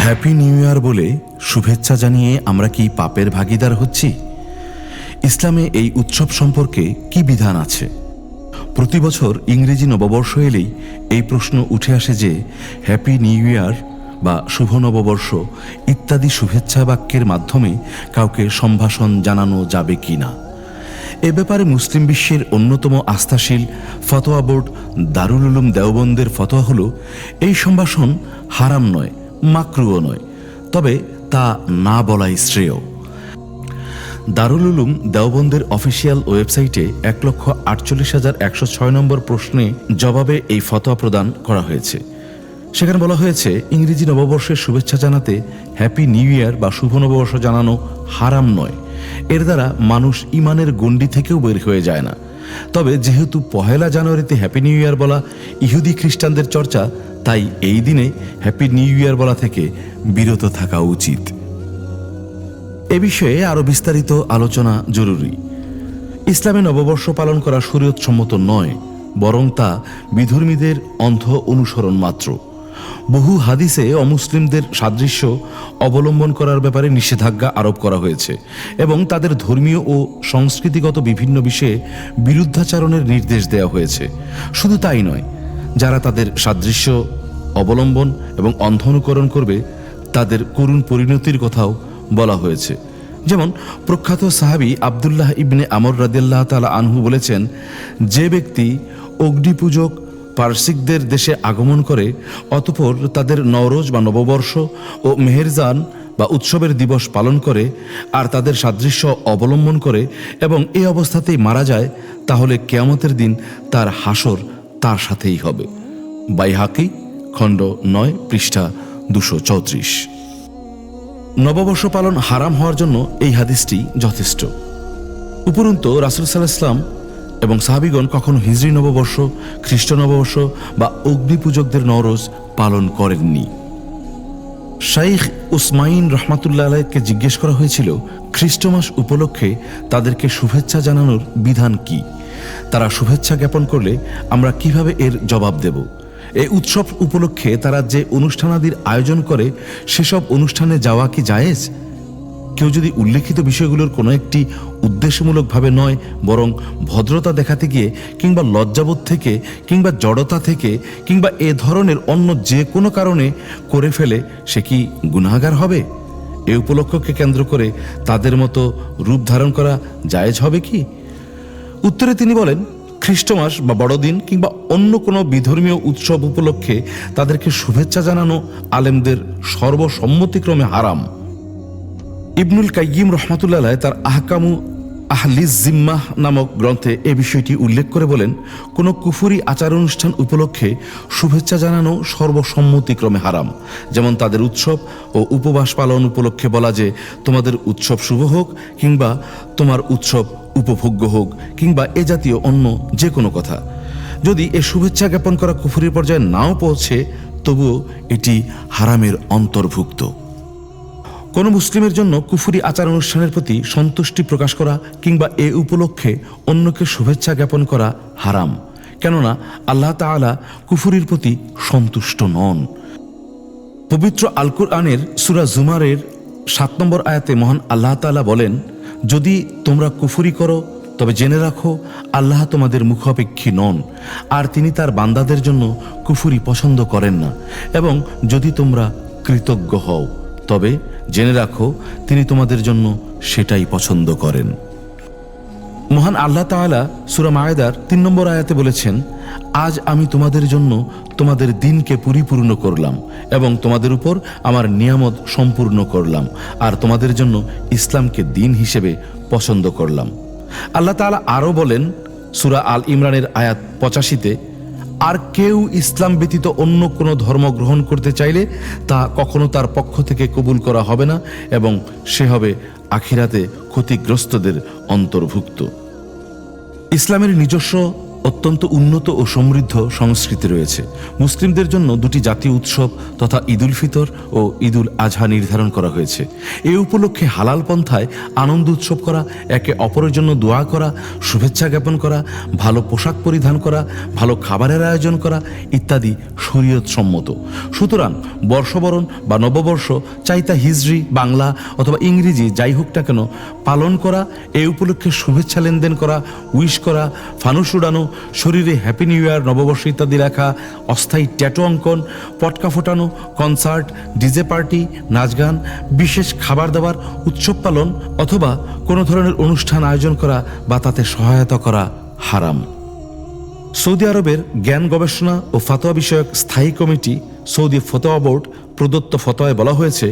Happy new year বলে শুভেচ্ছা জানিয়ে আমরা কি পাপের ভাগীদার হচ্ছি? ইসলামে এই উৎসব সম্পর্কে কি বিধান আছে? প্রতি বছর ইংরেজি নববর্ষ এলেই এই প্রশ্ন উঠে আসে যে হ্যাপি নিউ ইয়ার বা শুভ নববর্ষ ইত্যাদি শুভেচ্ছা বাক্যের মাধ্যমে কাউকে সম্ভাষণ জানানো যাবে কি না। এ ব্যাপারে মুসলিম বিশ্বের অন্যতম আস্থাশীল ফতোয়া বোর্ড দারুল উলুম দেওবন্দের ফতোয়া হল এই সম্ভাষণ হারাম নয়, মাকরুও নয়, তবে তা না বলাই শ্রেয়। দারুল উলুম দেওবন্দের অফিসিয়াল ওয়েবসাইটে 1,48,106 নম্বর প্রশ্নে জবাবে এই ফতোয়া প্রদান করা হয়েছে। সেখানে বলা হয়েছে, ইংরেজি নববর্ষের শুভেচ্ছা জানাতে হ্যাপি নিউ ইয়ার বা শুভ নববর্ষ জানানো হারাম নয়। এর দ্বারা মানুষ ইমানের গণ্ডি থেকেও বের হয়ে যায় না। তবে যেহেতু 1 জানুয়ারিতে হ্যাপি নিউ ইয়ার বলা ইহুদি খ্রিস্টানদের চর্চা, তাই এই দিনে হ্যাপি নিউ ইয়ার বলা থেকে বিরত থাকা উচিত। এ বিষয়ে আরও বিস্তারিত আলোচনা জরুরি। ইসলামে নববর্ষ পালন করা শরীয়তসম্মত নয়, বরং তা বিধর্মীদের অন্ধ অনুসরণ মাত্র। বহু হাদিসে অমুসলিমদের সাদৃশ্য অবলম্বন করার ব্যাপারে নিষেধাজ্ঞা আরোপ করা হয়েছে এবং তাদের ধর্মীয় ও সংস্কৃতিগত বিভিন্ন বিষয়ে বিরুদ্ধাচরণের নির্দেশ দেওয়া হয়েছে। শুধু তাই নয়, যারা তাদের সাদৃশ্য অবলম্বন এবং অন্ধ অনুকরণ করবে তাদের করুণ পরিণতির কথাও বলা হয়েছে। যেমন প্রখ্যাত সাহাবী আবদুল্লাহ ইবনে আমর রাদিয়াল্লাহু তাআলা আনহু বলেছেন, যে ব্যক্তি অগ্নিপূজক পারসিকদের দেশে আগমন করে অতঃপর তাদের নওরোজ বা নববর্ষ ও মেহেরজান বা উৎসবের দিবস পালন করে আর তাদের সাদৃশ্য অবলম্বন করে এবং এই অবস্থাতেই মারা যায়, তাহলে কিয়ামতের দিন তার হাসর তার সাথেই হবে। বাইহাকি খণ্ড 9 পৃষ্ঠা 234। নববর্ষ পালন হারাম হওয়ার জন্য এই হাদিসটি যথেষ্ট। উপরন্তু রাসূল সাল্লাল্লাহু আলাইহি ওয়াসাল্লাম এবং সাহাবীগণ কখনো হিজরি নববর্ষ, খ্রিস্ট নববর্ষ বা অগ্নিপূজকদের নওরোজ পালন করেননি। শাইখ উসমাইন রহমাতুল্লাহ আলাইহিকে জিজ্ঞেস করা হয়েছিল, খ্রিস্টমাস উপলক্ষে তাদেরকে শুভেচ্ছা জানানোর বিধান কি? তারা শুভেচ্ছা জ্ঞাপন করলে আমরা কিভাবে এর জবাব দেব? এই উৎসব উপলক্ষে তারা যে অনুষ্ঠানাদির আয়োজন করে সেসব অনুষ্ঠানে যাওয়া কি জায়েজ? কেউ যদি উল্লেখিত বিষয়গুলোর কোনো একটি উদ্দেশ্যমূলকভাবে নয়, বরং ভদ্রতা দেখাতে গিয়ে কিংবা লজ্জাবোধ থেকে কিংবা জড়তা থেকে কিংবা এ ধরনের অন্য যে কোনো কারণে করে ফেলে, সে কি গুনাহগার হবে? এই উপলক্ষকে কেন্দ্র করে তাদের মতো রূপ ধারণ করা জায়েজ হবে কি? উত্তরে তিনি বলেন, খ্রিস্টমাস বা বড়দিন কিংবা অন্য কোনো বিধর্মীয় উৎসব উপলক্ষে তাদেরকে শুভেচ্ছা জানানো আলেমদের সর্বসম্মতিক্রমে হারাম। ইবনুল কাইয়িম রহমাতুল্লাহ আলাইহি তার আহকামু আহলিজ জিম্মাহ নামক গ্রন্থে এ বিষয়টি উল্লেখ করে বলেন, কোনো কুফরি আচার অনুষ্ঠান উপলক্ষে শুভেচ্ছা জানানো সর্বসম্মতিক্রমে হারাম। যেমন তাদের উৎসব ও উপবাস পালন উপলক্ষে বলা যে তোমাদের উৎসব শুভ হোক কিংবা তোমার উৎসব উপভোগ্য হোক কিংবা এ জাতীয় অন্য যে কোনো কথা। যদি এ শুভেচ্ছা জ্ঞাপন করা কুফরির পর্যায়ে নাও পৌঁছে, তবুও এটি হারামের অন্তর্ভুক্ত। কোনো মুসলিমের জন্য কুফরি আচার অনুষ্ঠানের প্রতি সন্তুষ্টি প্রকাশ করা কিংবা এ উপলক্ষে অন্যকে শুভেচ্ছা জ্ঞাপন করা হারাম, কেননা আল্লাহ তাআলা কুফরির প্রতি সন্তুষ্ট নন। পবিত্র আল কুরআনের সূরা জুমারের 7 নম্বর আয়াতে মহান আল্লাহ তাআলা বলেন, যদি তোমরা কুফরি করো তবে জেনে রাখো আল্লাহ তোমাদের মুখাপেক্ষী নন, আর তিনি তার বান্দাদের জন্য কুফরি পছন্দ করেন না, এবং যদি তোমরা কৃতজ্ঞ হও তবে জেনে রাখো তিনি তোমাদের জন্য সেটাই পছন্দ করেন। মহান আল্লাহ তাআলা সূরা মায়েদার 3 নম্বর আয়াতে বলেছেন, আজ আমি তোমাদের জন্য তোমাদের দিনকে পরিপূর্ণ করলাম এবং তোমাদের উপর আমার নিয়ামত সম্পূর্ণ করলাম, আর তোমাদের জন্য ইসলামকে দিন হিসেবে পছন্দ করলাম। আল্লাহ তাআলা আরও বলেন সূরা আল ইমরানের আয়াত 85-তে, আর কেউ ইসলাম ব্যতীত অন্য কোনো ধর্ম গ্রহণ করতে চাইলে তা কখনো তার পক্ষ থেকে কবুল করা হবে না এবং সে হবে আখিরাতে ক্ষতিগ্রস্তদের অন্তর্ভুক্ত। ইসলামের নিজস্ব অত্যন্ত উন্নত ও সমৃদ্ধ সংস্কৃতি রয়েছে। মুসলিমদের জন্য দুটি জাতীয় উৎসব তথা ঈদুল ফিতর ও ঈদুল আজহা নির্ধারণ করা হয়েছে। এই উপলক্ষে হালাল পন্থায় আনন্দ উৎসব করা, একে অপরের জন্য দোয়া করা, শুভেচ্ছা জ্ঞাপন করা, ভালো পোশাক পরিধান করা, ভালো খাবারের আয়োজন করা ইত্যাদি শরীয়ত সম্মত। সুতরাং বর্ষবরণ বা নববর্ষ চাইতা হিজরি, বাংলা অথবা ইংরেজি যাই হোক না কেন পালন করা, এই উপলক্ষে শুভেচ্ছা লেনদেন করা, উইশ করা, ফানুস উড়ানো, শরীরে হ্যাপি নিউ ইয়ার, নববর্ষ ইত্যাদি লেখা, অস্থায়ী ট্যাটু অঙ্কন, পটকা ফোটানো, কনসার্ট, ডিজে পার্টি, নাচ গান, বিশেষ খাবার দাবার, উৎসব পালন অথবা কোনো ধরনের অনুষ্ঠান আয়োজন করা বা তাতে সহায়তা করা হারাম। সৌদি আরবের জ্ঞান গবেষণা ও ফতোয়া বিষয়ক স্থায়ী কমিটি সৌদি ফতোয়া বোর্ড প্রদত্ত ফতোয়ায় বলা হয়েছে,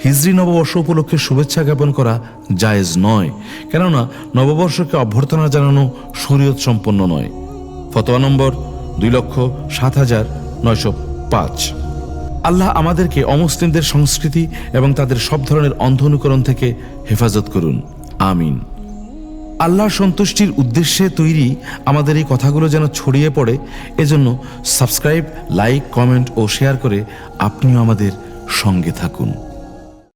হিজরি নববর্ষ উপলক্ষে শুভেচ্ছা জ্ঞাপন করা জায়েজ নয়, কেননা নববর্ষকে অভ্যর্থনা জানানো শরীয়ত সম্পন্ন নয়। ফতোয়া নম্বর 2,07,905। আল্লাহ আমাদেরকে অমুসলিমদের সংস্কৃতি এবং তাদের সব ধরনের অন্ধ অনুকরণ থেকে হেফাজত করুন, আমিন। আল্লাহর সন্তুষ্টির উদ্দেশ্যে তৈরি আমাদের এই কথাগুলো যেন ছড়িয়ে পড়ে, এজন্য সাবস্ক্রাইব, লাইক, কমেন্ট ও শেয়ার করে আপনিও আমাদের সঙ্গে থাকুন।